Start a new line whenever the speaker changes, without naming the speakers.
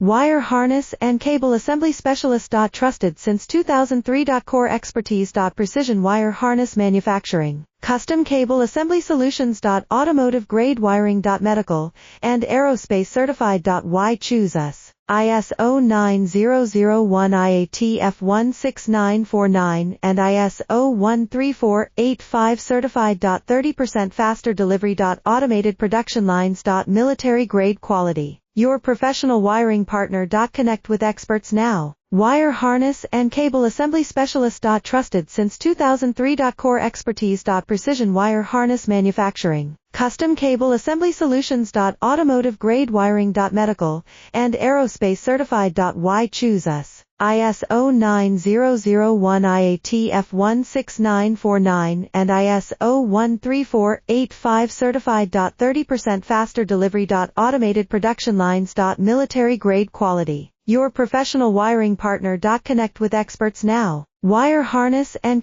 Wire harness and cable assembly specialist. Trusted since 2003. Core expertise. Precision wire harness manufacturing, custom cable assembly solutions. Automotive grade wiring. Medical and aerospace certified. Why choose us? ISO 9001 Tjf1051T and ISO 13485 certified. 30% faster delivery. Automated production lines. Military grade quality. Your professional wiring partner. Connect with experts now. Wire harness and cable assembly specialist. Trusted since 2003. Core expertise. Precision wire harness manufacturing, custom cable assembly solutions. Automotive grade wiring. Medical and aerospace certified. Why choose us? ISO 9001 Tjf1051T and ISO 13485 certified. 30% faster delivery. Automated production lines. Military grade quality. Your professional wiring partner. Connect with experts now. Wire harness and